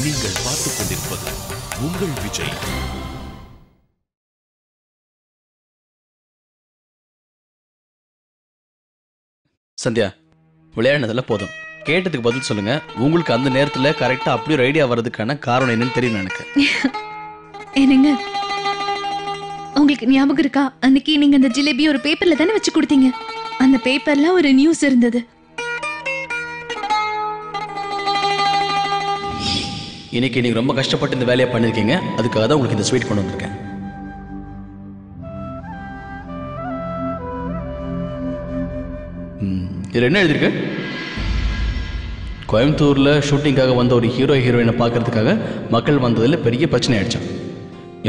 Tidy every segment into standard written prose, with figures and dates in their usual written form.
நீங்கள் பார்த்துக் கொண்டிருப்பது உங்கள் விஜய். சந்தியா, விளையாடுனதெல்லாம் போதும். கேட்டதுக்கு பதில் சொல்லுங்க. உங்களுக்கு அந்த நேரத்துல கரெக்டா அப்படி ஒரு ஐடியா வர்றதுக்கான காரணம் என்னன்னு தெரியும் எனக்கு. என்னங்க, உங்களுக்கு ஞாபகம் இருக்கா? அன்னைக்கு நீங்க அந்த ஜிலேபி ஒரு பேப்பர்ல தானே வச்சு கொடுத்தீங்க. அந்த பேப்பர்ல ஒரு நியூஸ் இருந்தது. இன்னைக்கு நீங்க ரொம்ப கஷ்டப்பட்டு இந்த வேலையை பண்ணிருக்கீங்க. அதுக்காக தான் உங்களுக்கு இந்த ஸ்வீட் கொண்டு வந்திருக்கேன். இதுல என்ன எழுதிருக்கு? கோயம்புத்தூர்ல ஷூட்டிங்காக வந்த ஒரு ஹீரோயினை பார்க்கறதுக்காக மக்கள் வந்ததில் பெரிய பிரச்சனை ஆயிடுச்சான்.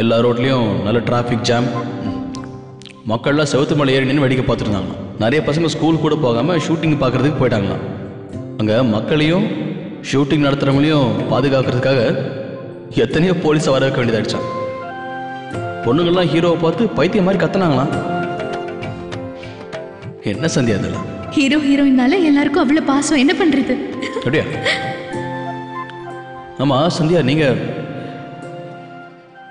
எல்லா ரோட்லேயும் நல்ல டிராஃபிக் ஜாம். மக்கள்லாம் செவுத்து மலை ஏறி நின்று வேடிக்கை பார்த்துருந்தாங்களாம். நிறைய பசங்க ஸ்கூல் கூட போகாமல் ஷூட்டிங் பார்க்குறதுக்கு போயிட்டாங்களாம். அங்கே மக்களையும் ஷூட்டிங் நடத்துகிறவங்களையும் பாதுகாக்கிறதுக்காக எத்தனையோ போலீஸை வர வைக்க வேண்டியதாகிடுச்சான். பொண்ணுங்கள்லாம் ஹீரோவை பார்த்து பைத்தியம் மாதிரி கத்துனாங்களாம். என்ன சந்தியா அதெல்லாம்? ஹீரோ ஹீரோயினால எல்லாருக்கும் அவ்வளவு பாசம். என்ன பண்றது? அப்படியா? ஆமா சந்தியா,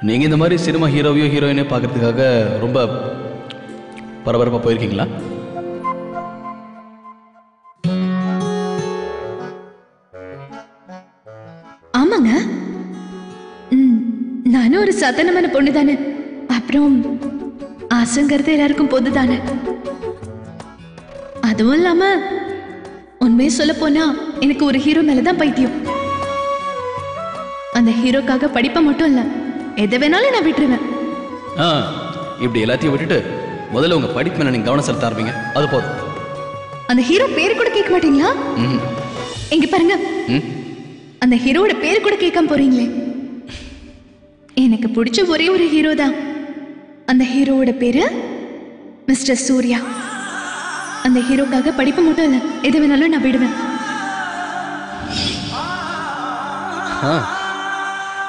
நீங்க இந்த மாதிரி சினிமா ஹீரோவையோ ஹீரோயினையோ பார்க்கறதுக்காக ரொம்ப பரபரப்பா போயிருக்கீங்களா? ஆமாங்க. நானும் ஒரு சாதாரணமான பொண்ணு தானே. அப்புறம் ஆசைங்கிறது எல்லாருக்கும் பொது தானே. அதுவும் இல்லாம உண்மையை சொல்ல போனா எனக்கு ஒரு ஹீரோ மேலதான் பைத்தியம். அந்த ஹீரோக்காக படிப்பை மட்டும் இல்ல, எதை வேணாலும் நான் விட்டுருவேன். இப்படி எல்லாத்தையும் விட்டுட்டு முதல்ல உங்க படிப்பு மேல நீங்க கவனம் செலுத்த ஆரம்பிங்க. அது போதும். அந்த ஹீரோ பேர் கூட கேட்க மாட்டீங்களா? எங்க பாருங்க, அந்த ஹீரோட பேர் கூட கேட்காம போறீங்களே. எனக்கு பிடிச்ச ஒரே ஒரு ஹீரோ தான். அந்த ஹீரோவோட பேரு மிஸ்டர் சூர்யா. அந்த ஹீரோக்காக படிப்பு மட்டும் இல்ல, எது வேணாலும் நான் விடுவேன்.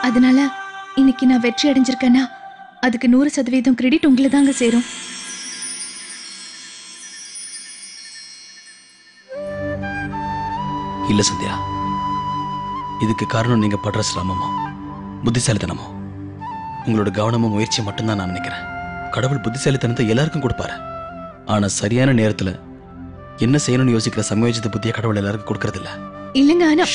அதனால இன்னைக்கு நான் வெற்றி அடைஞ்சிருக்கேன்னா அதுக்கு 100% கிரெடிட் உங்களை தாங்க சேரும். இல்ல சந்தியா, இதுக்கு காரணம் நீங்க படுற சிரமமோ புத்திசாலித்தனமோ உங்களோட கவனமும் முயற்சி மட்டும்தான் நான் நினைக்கிறேன். கடவுள் புத்திசாலித்தனத்தை எல்லாருக்கும் கொடுப்பாரு. ஆனா சரியான நேரத்துல என்ன செய்யணும்னு யோசிக்கிற சமயோஜித புத்திய கடவுள் எல்லாருக்கும் கொடுக்கறது இல்ல. இல்லங்க, ஆனா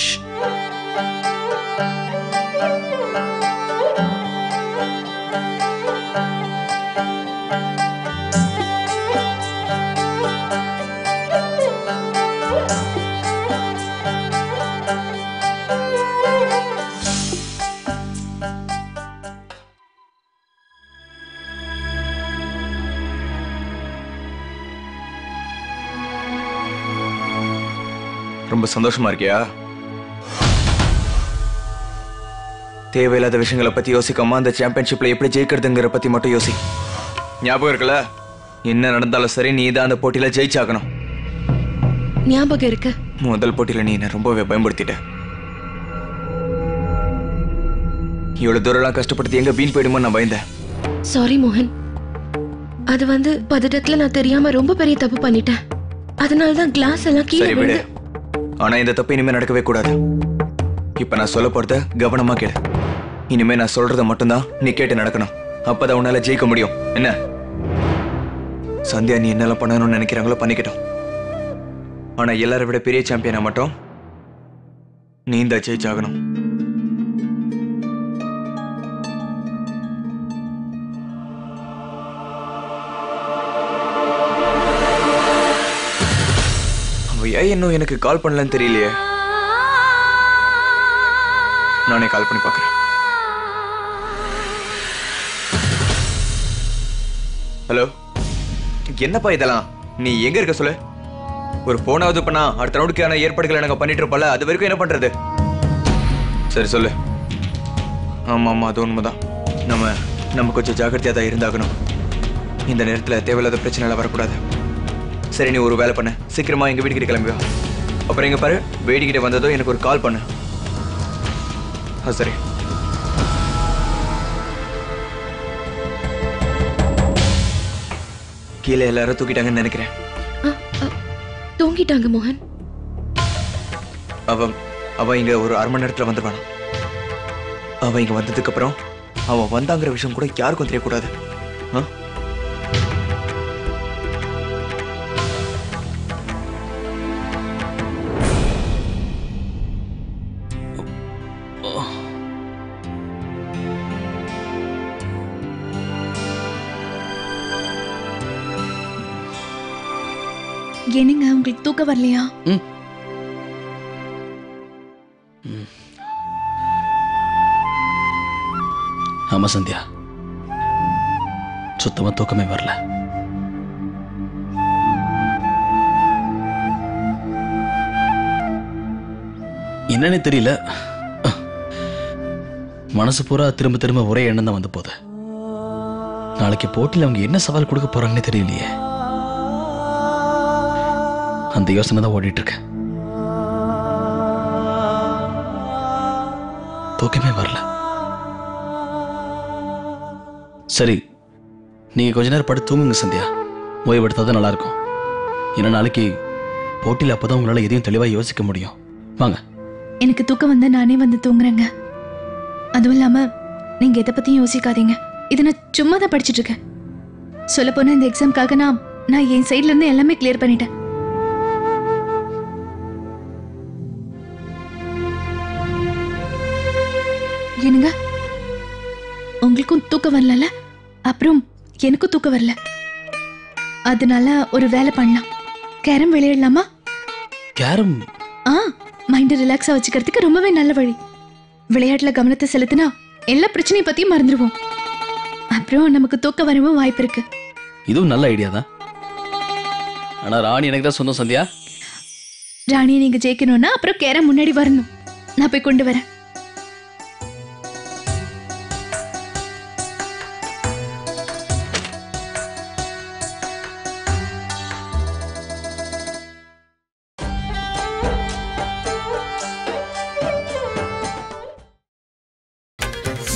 ரொம்ப சந்தோஷமா இருக்கியா? தேவையில்லாத விஷயங்களை பத்தி யோசிக்காம அந்த சாம்பியன்ஷிப்ல எப்படி ஜெயிக்கிறதுங்கிற பத்தி மட்டும் யோசி. ஞாபகம் இருக்குல்ல? என்ன நடந்தாலும் சரி, நீ தான் அந்த போட்டியில ஜெயிச்சாகணும். ஞாபகம் இருக்கு. முதல் போட்டியில நீ என்ன ரொம்பவே பயன்படுத்திட்ட. இவ்வளவு தூரம் கஷ்டப்படுத்தி எங்க வீண் போயிடுமோ நான் பயந்தேன். சாரி மோகன், அது பதட்டத்துல நான் தெரியாம ரொம்ப பெரிய தப்பு பண்ணிட்டேன். அதனாலதான் கிளாஸ் எல்லாம் கீழே விழுந்து. ஆனா இந்த தப்பு இனிமே நடக்கவே கூடாது. இப்ப நான் சொல்ல போறத கவனமா கேளு. இனிமே நான் சொல்றத மட்டும்தான் நீ கேட்டு நடக்கணும். அப்பதான் உன்னால ஜெயிக்க முடியும். என்ன சந்தியா, நீ என்னெல்லாம் பண்ணணும்னு நினைக்கிறாங்களோ பண்ணிக்கிட்டோம். ஆனா எல்லாரை விட பெரிய சாம்பியனா மட்டும் நீ தான் ஜெயிச்சாகணும். ஏன் இன்னும் எனக்கு கால் பண்ணலன்னு தெரியலையே. நானே கால் பண்ணி பார்க்கிறேன். ஹலோ, என்னப்பா இதெல்லாம்? நீ எங்க இருக்க சொல்லு. ஒரு போனாவது பண்ணா அடுத்த ரவுண்டுக்கான ஏற்பாடுகளை நாங்க பண்ணிட்டு இருப்போம்ல, அது வரைக்கும் என்ன பண்றது? சரி சொல்லு. ஆமா ஆமா, அது உண்மைதான். நம்ம கொஞ்சம் ஜாக்கிரதையா தான் இருந்தாகணும். இந்த நேரத்துல தேவையில்லாத பிரச்சனை வரக்கூடாது. சரி, நீ ஒரு வேலை பண்ண, சீக்கிரமா எங்க வீட்டுக்கிட்ட கிளம்பி வா. அப்புறம் எங்க பாரு, வேடிக்கிட்ட வந்ததோ எனக்கு ஒரு கால் பண்ணு. சரி. கீழே எல்லாரும் தூக்கிட்டாங்கன்னு நினைக்கிறேன். தூங்கிட்டாங்க மோகன். அவ இங்க ஒரு 1/2 மணி நேரத்துல வந்துருவானா? அவன் இங்க வந்ததுக்கு அப்புறம் அவன் வந்தாங்கிற விஷயம் கூட யாருக்கும் தெரியக்கூடாது. என்னங்க உங்களுக்கு தூக்கம் வரலையா? ஆமா சந்தியா, சுத்தமா தூக்கமே வரல. என்னன்னு தெரியல, மனசு பூரா திரும்ப திரும்ப ஒரே எண்ணம் தான் வந்து போகுது. நாளைக்கு போட்டியில் அவங்க என்ன சவால் கொடுக்க போறாங்கன்னு தெரியலையே. அந்த யோசனை தான் ஓடிட்டு இருக்கு. தூக்கமே வரல. சரி, நீங்க கொஞ்ச நேரம் படுத்து தூங்குங்க சந்தியா. ஓய்வெடுத்தாதான் நல்லா இருக்கும். ஏன்னா நாளைக்கு போட்டியில் அப்பதான் உங்களால எதையும் தெளிவா யோசிக்க முடியும். வாங்க. எனக்கு தூக்கம் வந்து நானே வந்து தூங்குறேங்க. அதுவும் இல்லாம நீங்க எதை பத்தியும் யோசிக்காதீங்க. இதை நான் சும்மா தான் படிச்சுட்டு இருக்கேன். சொல்ல போனா இந்த எக்ஸாம்காக நான் என் சைட்ல இருந்து எல்லாமே கிளியர் பண்ணிட்டேன். என்னங்க, உங்களுக்கும் தூக்கம் வரல, அப்புறம் எனக்கும் தூக்கம் வரல. அதனால ஒரு வேலை பண்ணலாம். கேரம் விளையாடலாமா? கேரம்? மைண்ட் ரிலாக்ஸா வச்சுக்கிறதுக்கு ரொம்பவே நல்ல வழி. விளையாட்டுல கவனத்தை செலுத்தினா எல்லா பிரச்சனையை பத்தியும் மறந்துடுவோம். அப்புறம் நமக்கு தூக்கம் வரவும் வாய்ப்பு இருக்கு. இதுவும் நல்ல ஐடியா தான். ஆனா ராணி எனக்கு தான் சொந்தம் சந்தியா. ராணியை நீங்க ஜெயிக்கணும்னா அப்புறம் கேரம் முன்னாடி வரணும். நான் போய் கொண்டு வரேன்.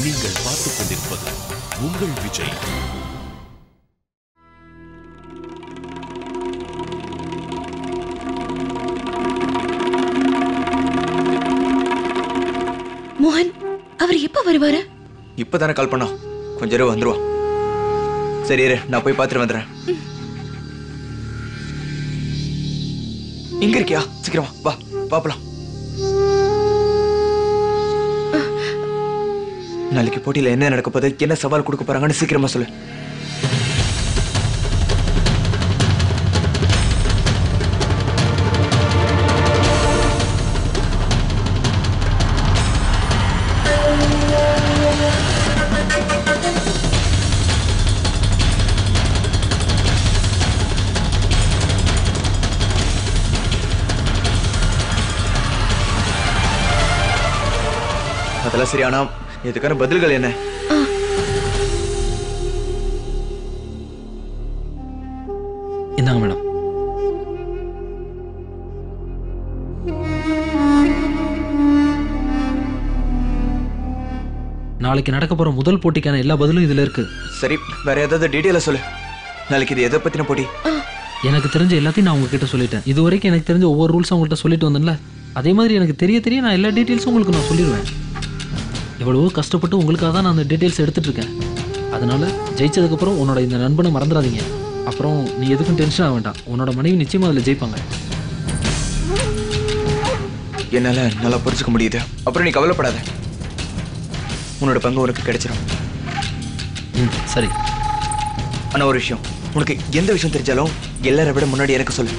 நீங்கள் பார்த்துக் கொண்டிருப்பது உங்கள் விஜய். மோகன், அவர் எப்ப வருவாரு? இப்பதானே கால் பண்ணோம், கொஞ்ச நேரம் வந்துருவான். சரி இரு, நான் போய் பார்த்துட்டு வந்துடுறேன். இங்க இருக்கியா? சீக்கிரமா வா, பாப்பலாம். நாளைக்கு போட்டியில என்ன நடக்க போகுது, என்ன சவால் கொடுக்க போறாங்கன்னு சீக்கிரமா சொல்லு. அதெல்லாம் சரி, ஆனா இதுக்கான பதில்கள் என்ன? இந்தாங்க மேடம். நாளைக்கு நடக்க போற முதல் போட்டிக்கான எல்லா பதிலும் இதுல இருக்கு. சரி, வேற ஏதாவது டீட்டெயிலா சொல்லு. நாளைக்கு இது எதை பத்தின போட்டி? எனக்கு தெரிஞ்ச எல்லாத்தையும் நான் உங்ககிட்ட சொல்லிட்டேன். இது வரைக்கும் எனக்கு தெரிஞ்ச ஒவ்வொரு ரூல்ஸும் உங்கள்கிட்ட சொல்லிட்டு வந்தேன்ல, அதே மாதிரி எனக்கு தெரிய நான் எல்லா டீட்டெயில்ஸும் உங்களுக்கு நான் சொல்லிடுவேன். எவ்வளவோ கஷ்டப்பட்டு உங்களுக்காக தான் நான் அந்த டீட்டெயில்ஸ் எடுத்துட்டு இருக்கேன். அதனால ஜெயிச்சதுக்கப்புறம் உன்னோட இந்த நண்பனை மறந்துடாதீங்க. அப்புறம் நீ எதுக்கும் டென்ஷன் ஆக வேண்டாம். உன்னோட மனைவி நிச்சயமா அதில் ஜெயிப்பாங்க. என்னால நல்லா புரிஞ்சுக்க முடியுது. அப்புறம் நீ கவலைப்படாத, உன்னோட பங்கு உனக்கு கிடைச்சிடும். சரி. ஆனா ஒரு விஷயம், உனக்கு எந்த விஷயம் தெரிஞ்சாலும் எல்லாரை விட முன்னாடி எனக்கு சொல்லு.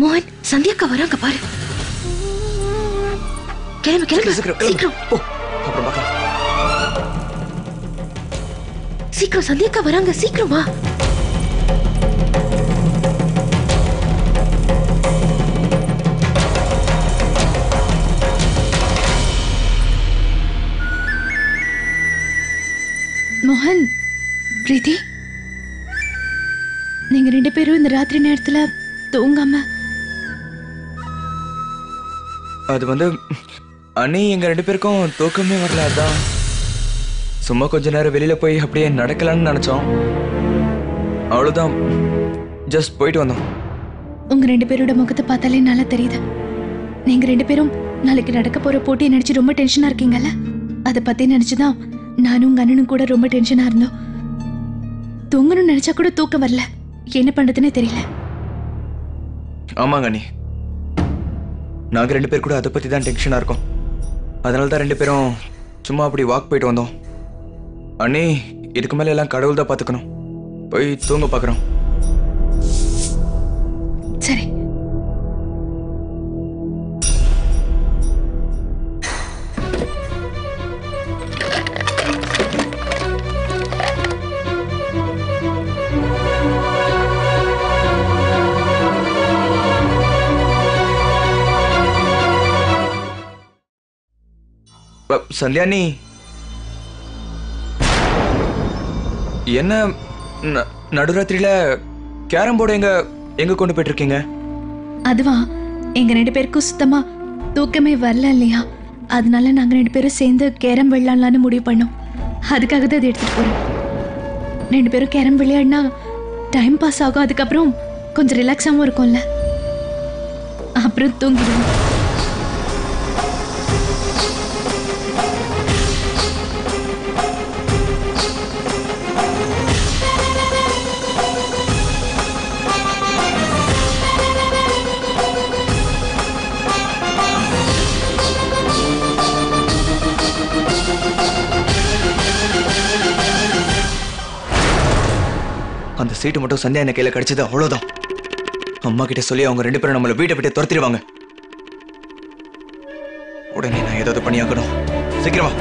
மோகன், சந்தியாக்கா வராங்க பாரு. கிளம்பு கிளம்பு சீக்கிரம். ஓ, அப்புறம் பார்க்கலாம். சீக்கிரம், சந்தியாக்கா வராங்க, சீக்கிரம் வா. மோகன், பிரீத்தி, நீங்க ரெண்டு பேரும் இந்த ராத்திரி நேரத்துல தூங்காம? அது வந்து அண்ணி, எங்க ரெண்டு பேருக்கும் தூக்கமே வரல. அதான் சும்மா கொஞ்ச நேரம் வெளியில போய் அப்படியே நடக்கலான்னு நினைச்சோம். அவ்வளவுதான், ஜஸ்ட் போயிட்டு வந்தோம். உங்க ரெண்டு பேரோட முகத்தை பார்த்தாலே நல்லா தெரியுது. நீங்க 2 பேரும் நாளைக்கு நடக்க போற போட்டியை நினைச்சு ரொம்ப டென்ஷனா இருக்கீங்கல்ல, அதை பத்தி நினைச்சுதான் நானும் உங்க அண்ணனும் கூட ரொம்ப டென்ஷனா இருந்தோம். தூங்கணும்னு நினைச்சா கூட தூக்கம் வரல, என்ன பண்றதுன்னே தெரியல. ஆமாங்க அண்ணி, நாங்க 2 பேர் கூட அதை பத்தி தான் டென்ஷனா இருக்கோம். அதனால தான் 2 பேரும் சும்மா அப்படி வாக் போயிட்டு வந்தோம். அண்ணி, இதுக்கு மேல எல்லாம் கடவுள் தான் பாத்துக்கணும். போய் தூங்க பாக்குறோம். சரி. சந்தியா, நீ என்ன நடுராத்திரியில கேரம் போர்டு எங்க கொண்டு போயிட்டு இருக்கீங்க? அதுவா, எங்க 2 பேருக்கும் சுத்தமா தூக்கமே வரல இல்லையா, அதனால நாங்க 2 பேரும் சேர்ந்து கேரம் விளையாடலான்னு முடிவு பண்ணோம். அதுக்காக தான் அதை எடுத்துட்டு போறோம். 2 பேரும் கேரம் விளையாடினா டைம் பாஸ் ஆகும், அதுக்கப்புறம் கொஞ்சம் ரிலாக்ஸாகவும் இருக்கும்ல, அப்புறம் தூங்கிடுவோம். அந்த சீட்டு மட்டும் சந்தியா என்ன கையில கிடைச்சது அவ்வளவுதான். அம்மா கிட்ட சொல்லி அவங்க 2 பேரும் நம்மள வீட்டை விட்டு துரத்திடுவாங்க. உடனே நான் ஏதாவது பண்ணியாக்கணும். சீக்கிரமா.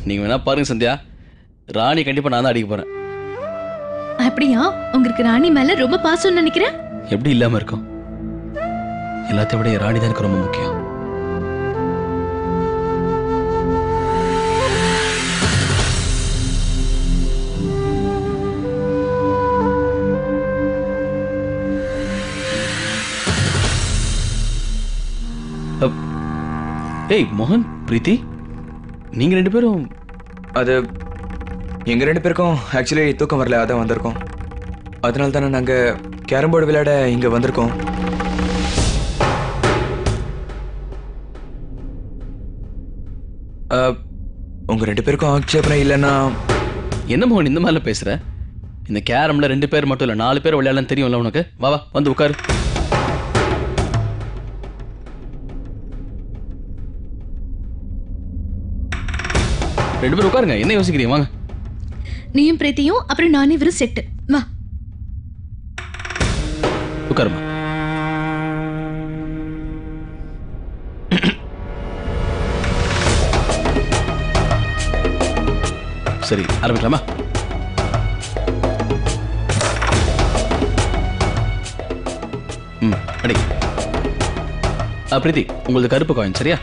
நீங்க வேணா பாருங்க சந்தியா, ராணி கண்டிப்பா நான் தான் அடிக்க போறேன். அப்படியா? உங்களுக்கு ராணி மேல ரொம்ப பாசம்னு நினைக்கிறேன். எப்படி இல்லாம இருக்கும்? எல்லாத்தையும் விட ராணி தான் எனக்கு ரொம்ப முக்கியம். ஏய் மோகன், பிரீத்தி, நீங்க 2 பேரும்? அது எங்க 2 பேருக்கும் ஆக்சுவலி தூக்கம் வரல, அதான் வந்திருக்கோம். அதனால தானே நாங்க கேரம் போர்டு விளையாட இங்க வந்திருக்கோம். உங்க 2 பேருக்கும் ஆட்சேபனை இல்லைன்னா? என்ன மோகன் இந்த மாதிரிலாம் பேசுற? இந்த கேரம்ல 2 பேர் மட்டும் இல்ல, 4 பேர் விளையாடலாம் தெரியும்ல உனக்கு. வா வா, வந்து உட்காரு. ரெண்டு பேரும் உட்காருங்க, என்ன யோசிக்கிறீங்க? வாங்க. நீயும் பிரீத்தியும் அப்புறம் நானே வெறும் செட்டு. வா உட்காருமா. சரி, ஆரம்பிக்கலாமா? அடி. பிரீத்தி, உங்களுக்கு கருப்பு காயின் சரியா?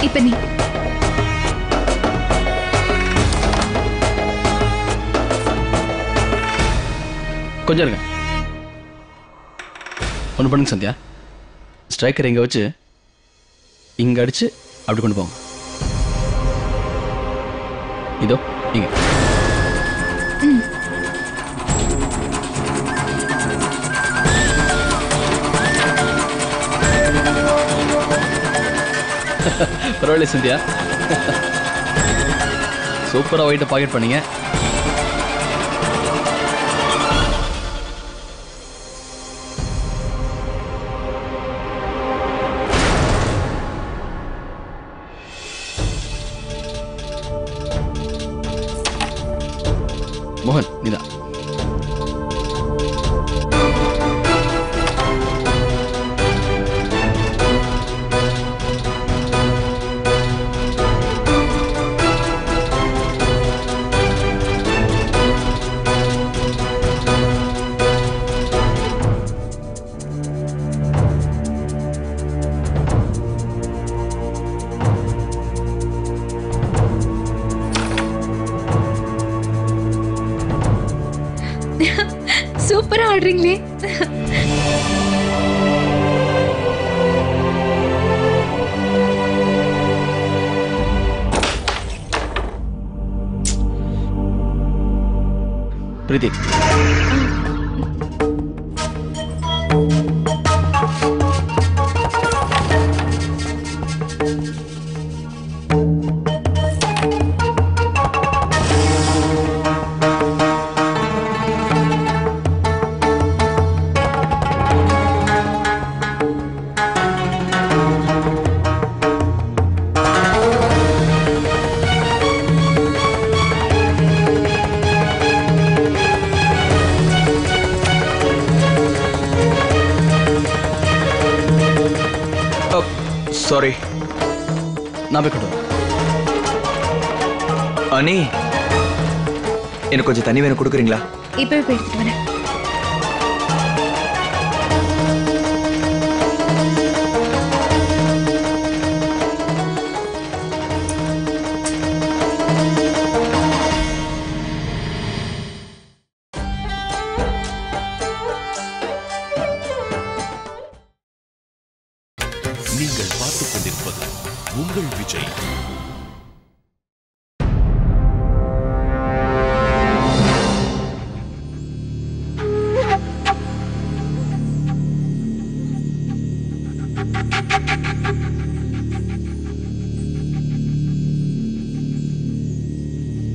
இப்ப நீ கொஞ்சம் இருங்க. ஒன்று பண்ணுங்க சந்தியா, ஸ்ட்ரைக்கர் இங்கே வச்சு இங்கே அடிச்சு அப்படி கொண்டு போங்க. இதோ இங்க. பரவாயில்ல சந்தியா, சூப்பராக ஒயிட்டை பாக்கெட் பண்ணீங்க. மோகன் நீதான். ஆடுறீங்களே. பிரீத்தி, சாரி. நான் போய் கொண்டு வரேன். அனி, எனக்கு கொஞ்சம் தண்ணி வேணும், கொடுக்குறீங்களா? இப்பவே போய் எடுத்துட்டு வரேன். நீங்கள் பார்த்துக் கொண்டிருப்பது உங்கள் விஜய்.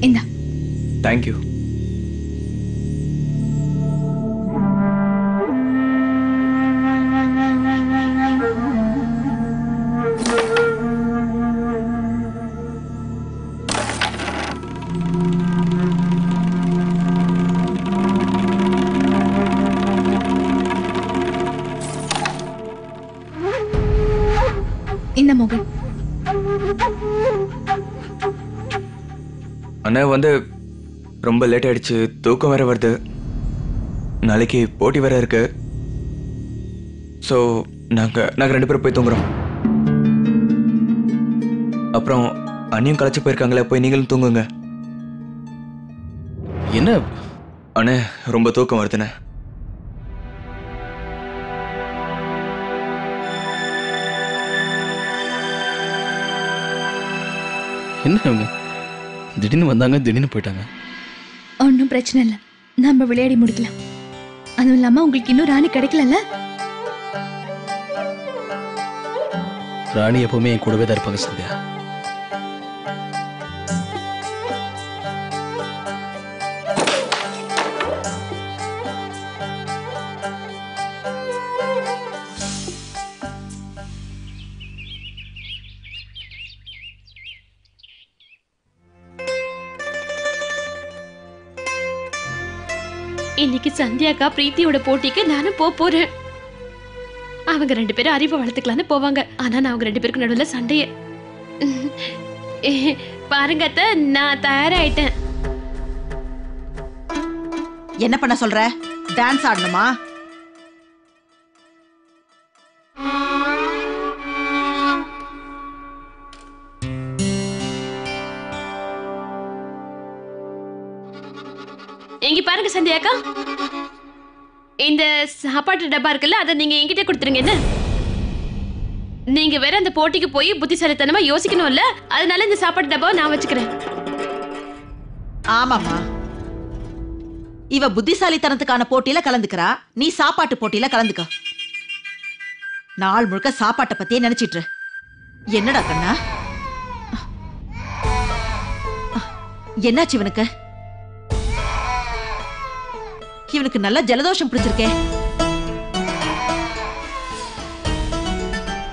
இந்தா. தேங்க்யூ. இந்த மோகன். அண்ணா வந்து ரொம்ப லேட் ஆயிடுச்சு, தூக்கம் வேற வருது, நாளைக்கு போட்டி வேற இருக்கு. ஸோ நாங்கள் ரெண்டு பேரும் போய் தூங்குறோம். அப்புறம் அண்ணியும் களைச்சு போயிருக்காங்களே, போய் நீங்களும் தூங்குங்க. என்ன அண்ணே, ரொம்ப தூக்கம் வருதுண்ணே. என்ன இவங்க திடீர்னு வந்தாங்க, திடீர்னு போயிட்டாங்க. ஒன்றும் பிரச்சனை இல்லை, நம்ம விளையாடி முடிக்கலாம். அதுவும் இல்லாம உங்களுக்கு இன்னும் ராணி கிடைக்கலல்ல? ராணி எப்பவுமே என் கூடவே தான் இருப்பாங்க சந்தியா. இன்னைக்கு சந்தியாக்கா பிரீத்தியோட போட்டிக்கு நானும் போறேன். அவங்க ரெண்டு பேரும் அறிவை வளர்த்துக்கலான்னு போவாங்க. ஆனா நான் அவங்க ரெண்டு பேருக்கு நடுவில் சண்டைய பாருங்க அத்தை, நான் தயாராயிட்டேன். என்ன பண்ண சொல்ற? டான்ஸ் ஆடணுமா? இங்க பாருங்க சந்தியாக்கா, இந்த சாப்பாட்டு டப்பா இருக்குல்ல, அதை நீங்க என்கிட்ட கொடுத்துருங்க. என்ன, நீங்க வேற அந்த போட்டிக்கு போய் புத்திசாலித்தனமா யோசிக்கணும்ல, அதனால இந்த சாப்பாட்டு டப்பாவை நான் வச்சுக்கிறேன். ஆமாமா, இவ புத்திசாலித்தனத்துக்கான போட்டியில கலந்துக்கிறா, நீ சாப்பாட்டு போட்டியில கலந்துக்க. நாள் முழுக்க சாப்பாட்டை பத்தியே நினைச்சிட்டு. என்னடா கண்ணா, என்னாச்சு இவனுக்கு? இவனுக்கு நல்ல ஜலதோஷம் பிடிச்சிருக்கே.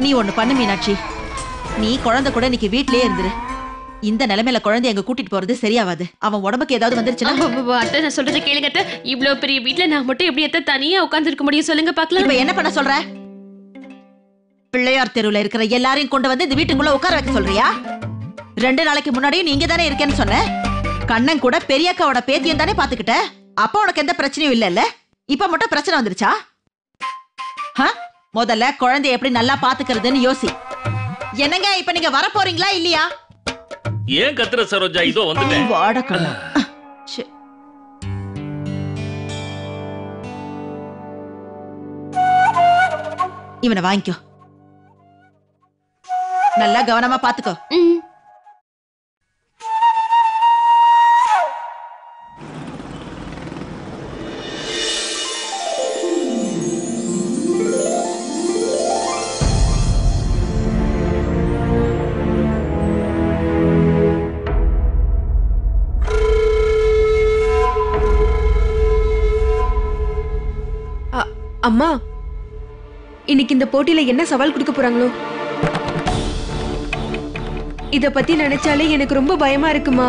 நீ ஒண்ணு பண்ணு மீனாட்சி, நீ குழந்தை கூட இன்னைக்கு வீட்லயே இருந்துரு. இந்த நிலைமையில குழந்தை எங்க கூட்டிட்டு போறது சரியாவாது. அவன் உடம்புக்கு ஏதாவது வந்துருச்சுன்னா. அத்தை, நான் சொல்றதை கேளுங்க அத்தை. இவ்வளவு பெரிய வீட்ல நான் மட்டும் எப்படி அத்தை தனியா உட்கார்ந்து இருக்க முடியும் சொல்லுங்க பாக்கலாம். இப்ப என்ன பண்ண சொல்ற? பிள்ளையார் தெருவுல இருக்கிற எல்லாரையும் கொண்டு வந்து இந்த வீட்டுக்குள்ள உட்கார வைக்க சொல்றியா? 2 நாளைக்கு முன்னாடியும் நீங்க தானே இருக்கேன்னு சொன்ன. கண்ணன் கூட பெரியக்காவோட பேத்தியும் தானே பாத்துக்கிட்ட. அப்ப உனக்கு எந்த பிரச்சனையும் இல்ல. இப்ப மட்டும் பிரச்சனை வந்துருச்சா? முதல்ல குழந்தைய எப்படி நல்லா பாத்துக்கிறதுன்னு யோசி. என்னங்க, இப்ப நீங்க வர போறீங்களா இல்லையா? ஏன் கத்துற சரோஜா? இதோ வந்துட்டேன். இவனை வாங்கிக்கோ. நல்லா கவனமா பாத்துக்கோ. அம்மா, இன்னைக்கு இந்த போட்டியில என்ன சவால் கொடுக்க போறாங்களோ இத பத்தி நினைச்சாலே எனக்கு ரொம்ப பயமா இருக்குமா.